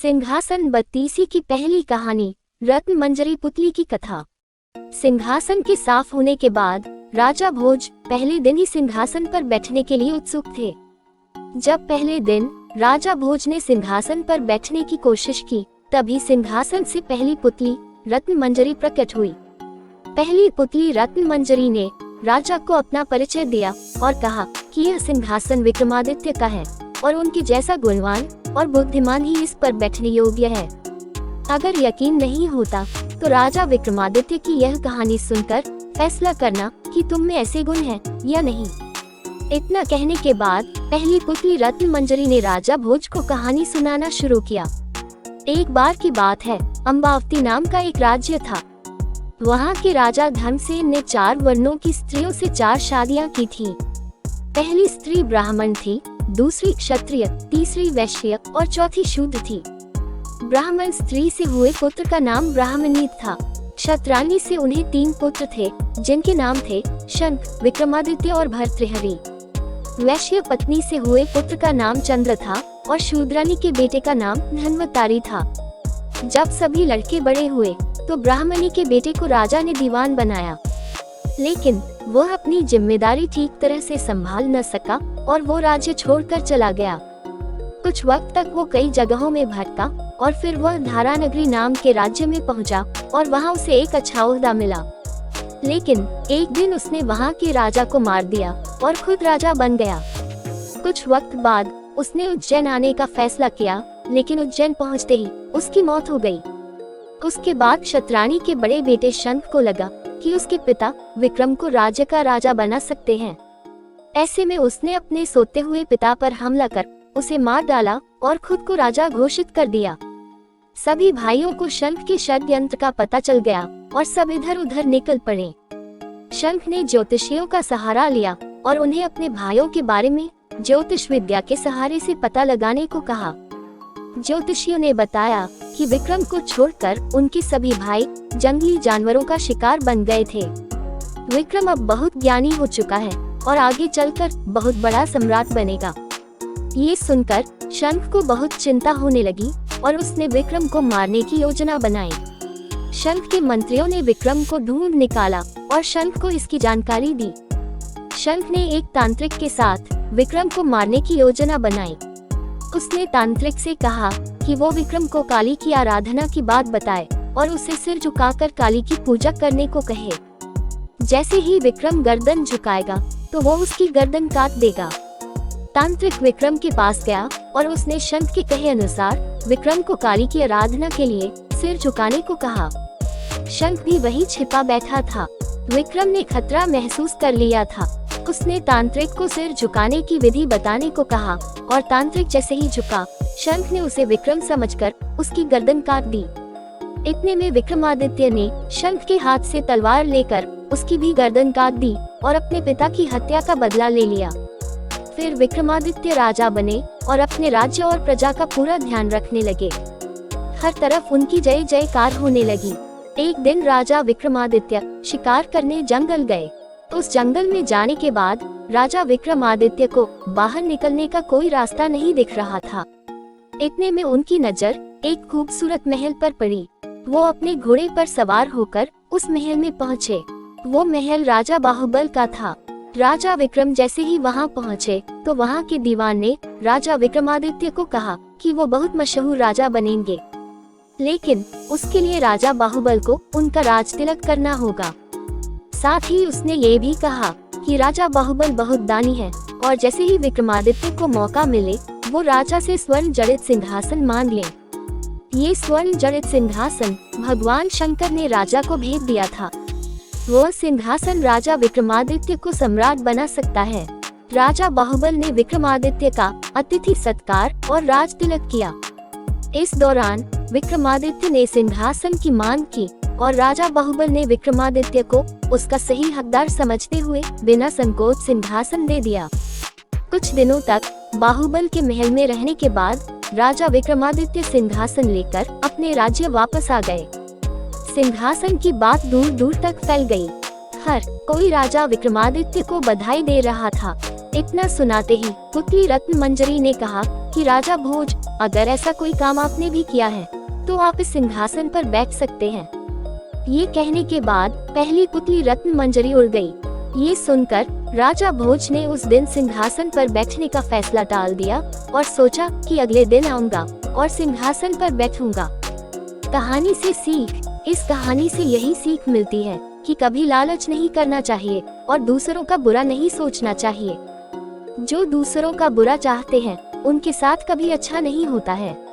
सिंहासन बत्तीसी की पहली कहानी, रत्न मंजरी पुतली की कथा। सिंहासन के साफ होने के बाद राजा भोज पहले दिन ही सिंहासन पर बैठने के लिए उत्सुक थे। जब पहले दिन राजा भोज ने सिंहासन पर बैठने की कोशिश की, तभी सिंहासन से पहली पुतली रत्न मंजरी प्रकट हुई। पहली पुतली रत्न मंजरी ने राजा को अपना परिचय दिया और कहा कि यह सिंहासन विक्रमादित्य का है और उनके जैसा गुणवान और बुद्धिमान ही इस पर बैठने योग्य है। अगर यकीन नहीं होता तो राजा विक्रमादित्य की यह कहानी सुनकर फैसला करना कि तुम में ऐसे गुण हैं या नहीं। इतना कहने के बाद पहली पुतली रत्न मंजरी ने राजा भोज को कहानी सुनाना शुरू किया। एक बार की बात है, अम्बावती नाम का एक राज्य था। वहाँ के राजा धर्मसेन ने 4 वर्णों की स्त्रियों से 4 शादियाँ की थीं। पहली स्त्री ब्राह्मण थी, दूसरी क्षत्रिय, तीसरी वैश्य और चौथी शूद्र थी। ब्राह्मण स्त्री से हुए पुत्र का नाम ब्राह्मणी था। क्षत्राणी से उन्हें 3 पुत्र थे, जिनके नाम थे शंख, विक्रमादित्य और भर्तृहरि। वैश्य पत्नी से हुए पुत्र का नाम चंद्र था और शूद्राणी के बेटे का नाम धन्वंतरी था। जब सभी लड़के बड़े हुए तो ब्राह्मणी के बेटे को राजा ने दीवान बनाया, लेकिन वह अपनी जिम्मेदारी ठीक तरह से संभाल न सका और वो राज्य छोड़कर चला गया। कुछ वक्त तक वो कई जगहों में भटका और फिर वह धारानगरी नाम के राज्य में पहुंचा और वहां उसे एक अच्छा ओहदा मिला। लेकिन एक दिन उसने वहां के राजा को मार दिया और खुद राजा बन गया। कुछ वक्त बाद उसने उज्जैन आने का फैसला किया, लेकिन उज्जैन पहुंचते ही उसकी मौत हो गई। उसके बाद क्षत्राणी के बड़े बेटे शंख को लगा कि उसके पिता विक्रम को राज्य का राजा बना सकते हैं। ऐसे में उसने अपने सोते हुए पिता पर हमला कर उसे मार डाला और खुद को राजा घोषित कर दिया। सभी भाइयों को शंख के षड्यंत्र का पता चल गया और सब इधर उधर निकल पड़े। शंख ने ज्योतिषियों का सहारा लिया और उन्हें अपने भाइयों के बारे में ज्योतिष विद्या के सहारे से पता लगाने को कहा। ज्योतिषियों ने बताया कि विक्रम को छोड़कर उनके सभी भाई जंगली जानवरों का शिकार बन गए थे। विक्रम अब बहुत ज्ञानी हो चुका है और आगे चलकर बहुत बड़ा सम्राट बनेगा। ये सुनकर शंख को बहुत चिंता होने लगी और उसने विक्रम को मारने की योजना बनाई। शंख के मंत्रियों ने विक्रम को ढूंढ निकाला और शंख को इसकी जानकारी दी। शंख ने एक तांत्रिक के साथ विक्रम को मारने की योजना बनाई। उसने तांत्रिक से कहा कि वो विक्रम को काली की आराधना की बात बताए और उसे सिर झुकाकर काली की पूजा करने को कहे। जैसे ही विक्रम गर्दन झुकाएगा तो वो उसकी गर्दन काट देगा। तांत्रिक विक्रम के पास गया और उसने शंख के कहे अनुसार विक्रम को काली की आराधना के लिए सिर झुकाने को कहा। शंख भी वहीं छिपा बैठा था। विक्रम ने खतरा महसूस कर लिया था। उसने तांत्रिक को सिर झुकाने की विधि बताने को कहा और तांत्रिक जैसे ही झुका, शंख ने उसे विक्रम समझकर उसकी गर्दन काट दी। इतने में विक्रमादित्य ने शंख के हाथ से तलवार लेकर उसकी भी गर्दन काट दी और अपने पिता की हत्या का बदला ले लिया। फिर विक्रमादित्य राजा बने और अपने राज्य और प्रजा का पूरा ध्यान रखने लगे। हर तरफ उनकी जय जयकार होने लगी। एक दिन राजा विक्रमादित्य शिकार करने जंगल गए। उस जंगल में जाने के बाद राजा विक्रमादित्य को बाहर निकलने का कोई रास्ता नहीं दिख रहा था। इतने में उनकी नजर एक खूबसूरत महल पर पड़ी। वो अपने घोड़े पर सवार होकर उस महल में पहुँचे। वो महल राजा बाहुबल का था। राजा विक्रम जैसे ही वहाँ पहुँचे तो वहाँ के दीवान ने राजा विक्रमादित्य को कहा कि वो बहुत मशहूर राजा बनेंगे, लेकिन उसके लिए राजा बाहुबल को उनका राज तिलक करना होगा। साथ ही उसने ये भी कहा कि राजा बाहुबल बहुत दानी है और जैसे ही विक्रमादित्य को मौका मिले वो राजा से स्वर्ण जड़ित सिंहासन मांग ले। ये स्वर्ण जड़ित सिंहासन भगवान शंकर ने राजा को भेज दिया था। वो सिंहासन राजा विक्रमादित्य को सम्राट बना सकता है। राजा बाहुबल ने विक्रमादित्य का अतिथि सत्कार और राज तिलक किया। इस दौरान विक्रमादित्य ने सिंहासन की मांग की और राजा बाहुबल ने विक्रमादित्य को उसका सही हकदार समझते हुए बिना संकोच सिंहासन दे दिया। कुछ दिनों तक बाहुबल के महल में रहने के बाद राजा विक्रमादित्य सिंहासन लेकर अपने राज्य वापस आ गए। सिंहासन की बात दूर दूर तक फैल गई। हर कोई राजा विक्रमादित्य को बधाई दे रहा था। इतना सुनाते ही पुतली रत्न मंजरी ने कहा कि राजा भोज, अगर ऐसा कोई काम आपने भी किया है तो आप इस सिंहासन पर बैठ सकते हैं। ये कहने के बाद पहली पुतली रत्न मंजरी उड़ गई। ये सुनकर राजा भोज ने उस दिन सिंहासन पर बैठने का फैसला टाल दिया और सोचा कि अगले दिन आऊंगा और सिंहासन पर बैठूंगा। कहानी से सीख। इस कहानी से यही सीख मिलती है कि कभी लालच नहीं करना चाहिए और दूसरों का बुरा नहीं सोचना चाहिए। जो दूसरों का बुरा चाहते हैं उनके साथ कभी अच्छा नहीं होता है।